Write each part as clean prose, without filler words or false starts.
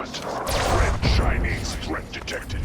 Red Chinese threat detected.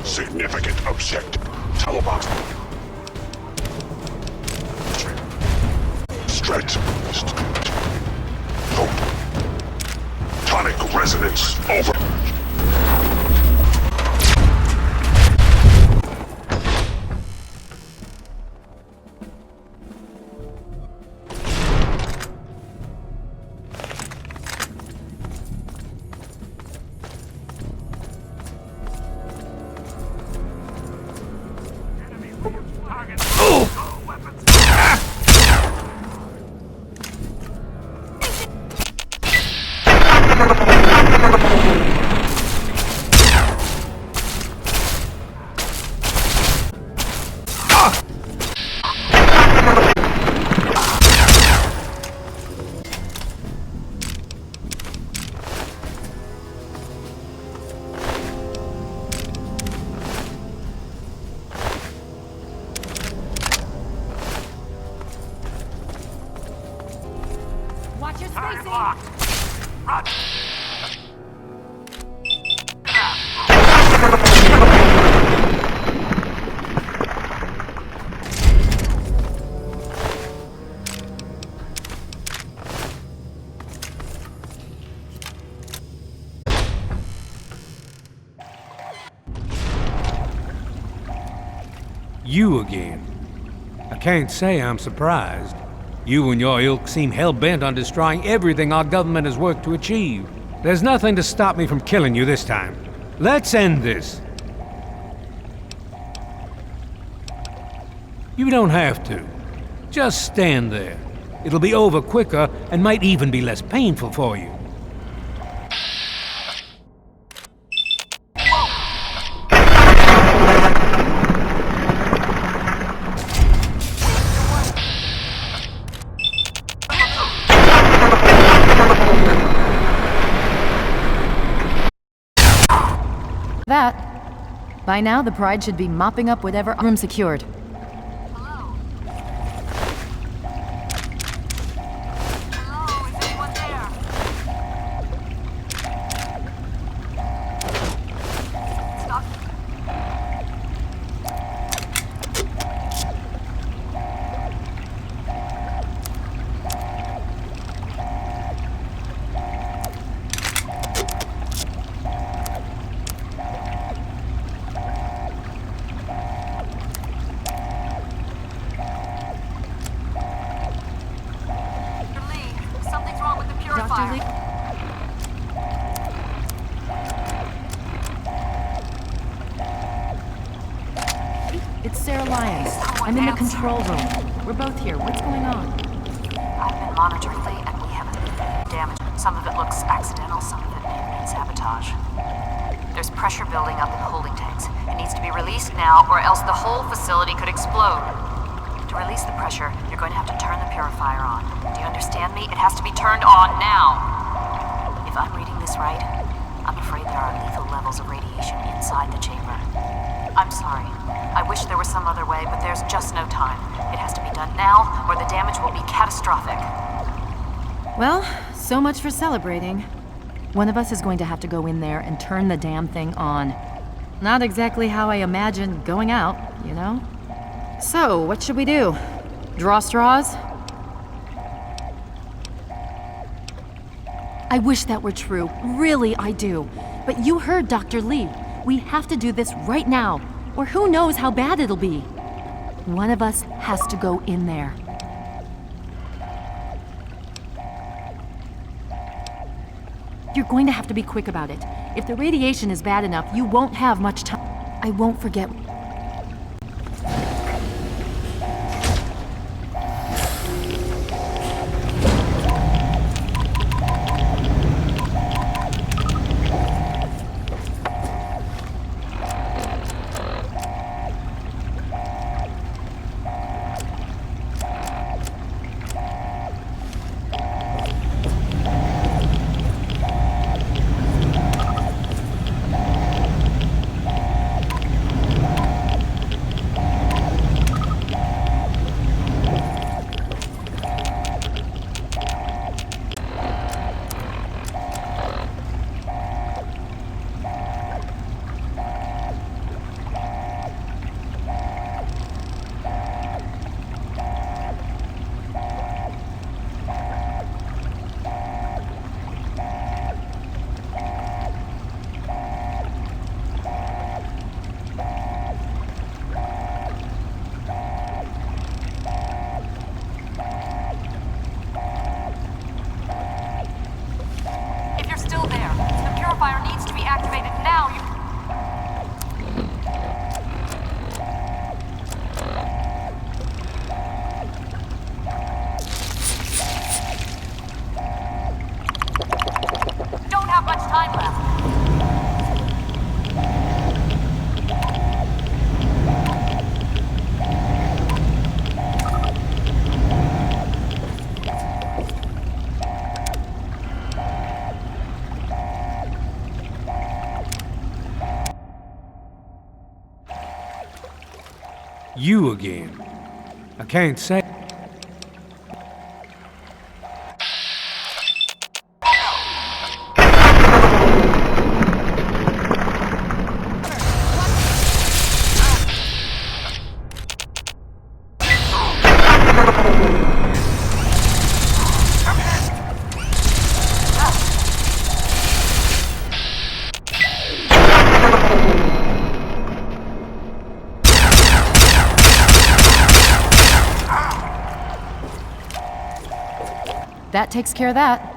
Significant objective. Telebox. Stretch. Hope. Tonic resonance. Over. Watch your spacing! Run! You again. I can't say I'm surprised. You and your ilk seem hell-bent on destroying everything our government has worked to achieve. There's nothing to stop me from killing you this time. Let's end this. You don't have to. Just stand there. It'll be over quicker and might even be less painful for you. That. By now, the Pride should be mopping up whatever room secured. Hello? Hello, is anyone there? Stop. Dr. Lee? It's Sarah Lyons. I'm in the control room. We're both here. What's going on? I've been monitoring it, and we haven't damage. Some of it looks accidental, some of it may have been sabotage. There's pressure building up in the holding tanks. It needs to be released now, or else the whole facility could explode. To release the pressure, you're going to have to turn the purifier on. Do you understand me? It has to be turned on now. If I'm reading this right, I'm afraid there are lethal levels of radiation inside the chamber. I'm sorry. I wish there was some other way, but there's just no time. It has to be done now, or the damage will be catastrophic. Well, so much for celebrating. One of us is going to have to go in there and turn the damn thing on. Not exactly how I imagined going out, you know? So, what should we do? Draw straws? I wish that were true. Really, I do. But you heard Dr. Lee. We have to do this right now, or who knows how bad it'll be. One of us has to go in there. You're going to have to be quick about it. If the radiation is bad enough, you won't have much time. I won't forget. You again. I can't say. That takes care of that.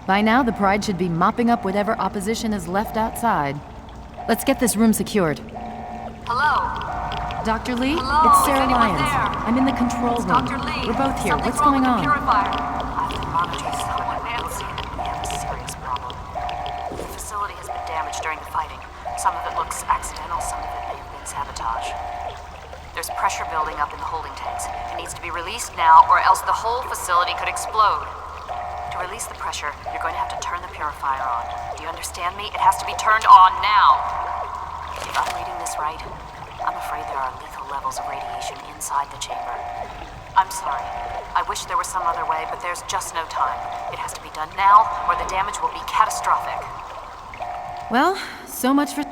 By now, the Pride should be mopping up whatever opposition is left outside. Let's get this room secured. Hello? Dr. Lee? Hello? It's Sarah Is anyone Lyons. there? I'm in the control It's room. Dr. Lee. We're both here. Something's What's wrong going with the on? purifier. I've been monitoring someone. We haven't seen it. We have a serious problem. The facility has been damaged during the fighting. Some of it looks accidental, some of it may have been sabotage. There's pressure building up in the holding tanks. It needs to be released now, or else the whole facility could explode. To release the pressure, you're going to have to turn the purifier on. Do you understand me? It has to be turned on now. If I'm reading this right, I'm afraid there are lethal levels of radiation inside the chamber. I'm sorry. I wish there was some other way, but there's just no time. It has to be done now, or the damage will be catastrophic. Well, so much for...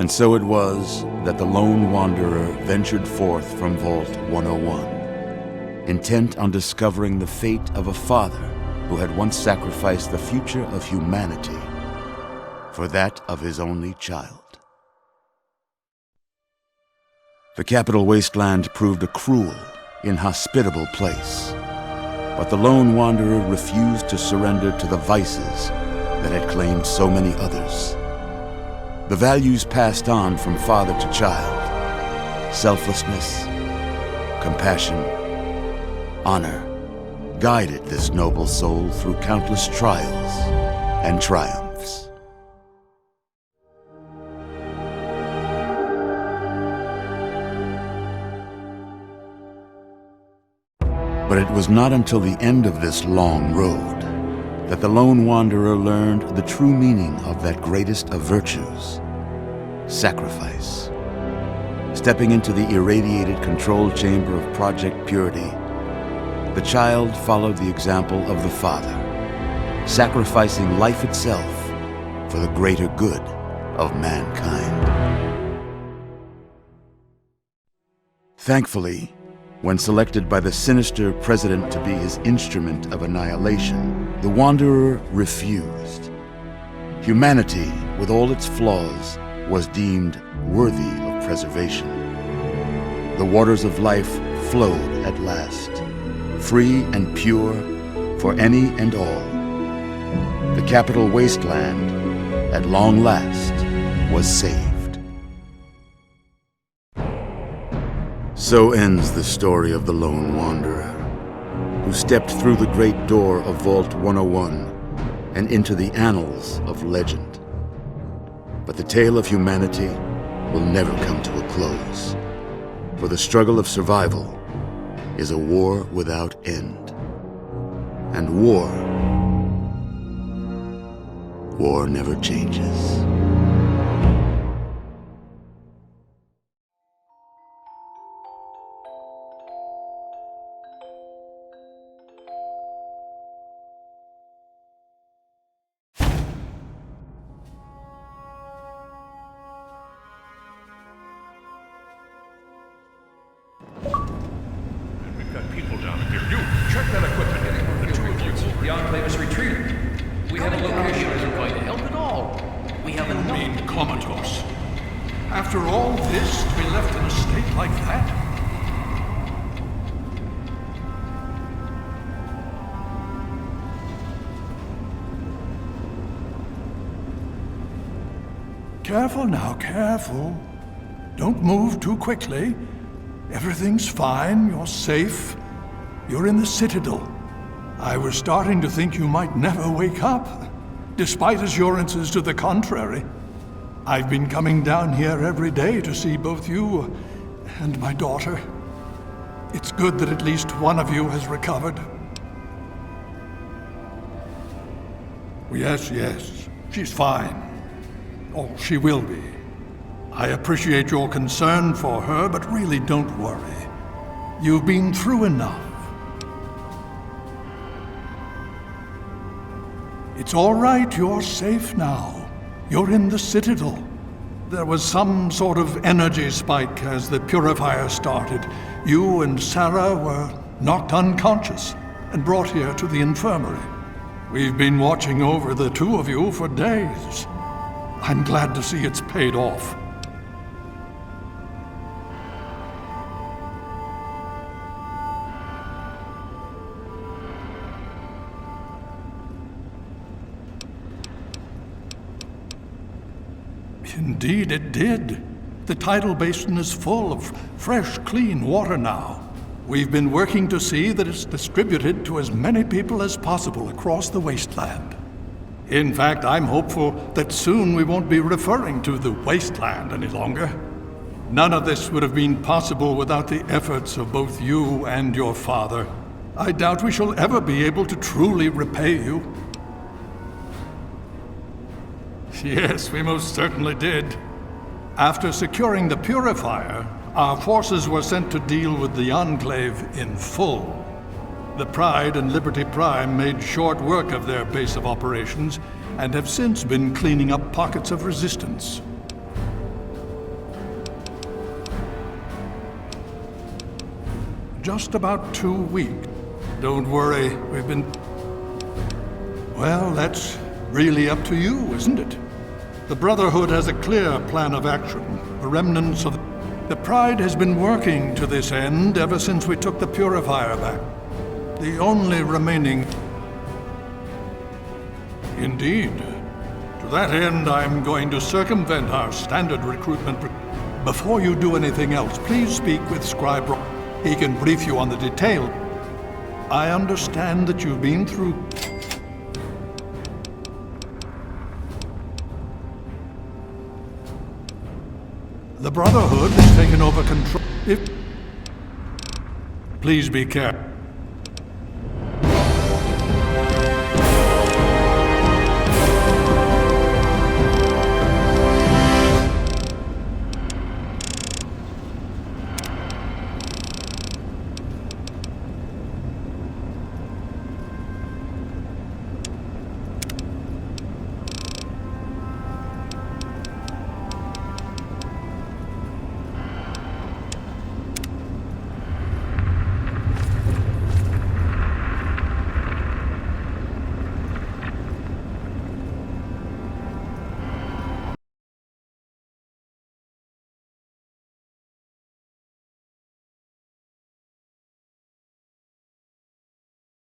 And so it was that the lone wanderer ventured forth from Vault 101, intent on discovering the fate of a father who had once sacrificed the future of humanity for that of his only child. The Capital Wasteland proved a cruel, inhospitable place, but the lone wanderer refused to surrender to the vices that had claimed so many others. The values passed on from father to child: selflessness, compassion, honor, guided this noble soul through countless trials and triumphs. But it was not until the end of this long road that the lone wanderer learned the true meaning of that greatest of virtues: sacrifice. Stepping into the irradiated control chamber of Project Purity, the child followed the example of the father, sacrificing life itself for the greater good of mankind. Thankfully, when selected by the sinister president to be his instrument of annihilation, the Wanderer refused. Humanity, with all its flaws, was deemed worthy of preservation. The waters of life flowed at last, free and pure for any and all. The Capital Wasteland, at long last, was saved. So ends the story of the lone wanderer, who stepped through the great door of Vault 101 and into the annals of legend. But the tale of humanity will never come to a close, for the struggle of survival is a war without end. And war never changes. We've got people down here. You, check that equipment. The two of you. The Enclave has retreated. We have a location that isn't going to help at all. We have You enough. mean comatose? After all this, to be left in a state like that? Careful now, careful. Don't move too quickly. Everything's fine, you're safe. You're in the Citadel. I was starting to think you might never wake up, despite assurances to the contrary. I've been coming down here every day to see both you and my daughter. It's good that at least one of you has recovered. Yes, she's fine. Oh, she will be. I appreciate your concern for her, but really don't worry. You've been through enough. It's all right, you're safe now. You're in the Citadel. There was some sort of energy spike as the purifier started. You and Sarah were knocked unconscious and brought here to the infirmary. We've been watching over the two of you for days. I'm glad to see it's paid off. Indeed, it did. The tidal basin is full of fresh, clean water now. We've been working to see that it's distributed to as many people as possible across the wasteland. In fact, I'm hopeful that soon we won't be referring to the wasteland any longer. None of this would have been possible without the efforts of both you and your father. I doubt we shall ever be able to truly repay you. Yes, we most certainly did. After securing the purifier, our forces were sent to deal with the Enclave in full. The Pride and Liberty Prime made short work of their base of operations and have since been cleaning up pockets of resistance. just about 2 weeks. Don't worry, we've been... Well, that's really up to you, isn't it? The Brotherhood has a clear plan of action. The remnants of... The Pride has been working to this end ever since we took the Purifier back. The only remaining... Indeed. To that end, I'm going to circumvent our standard recruitment... Before you do anything else, please speak with Scribe Roy. He can brief you on the detail. I understand that you've been through... The Brotherhood has taken over control. Please be careful.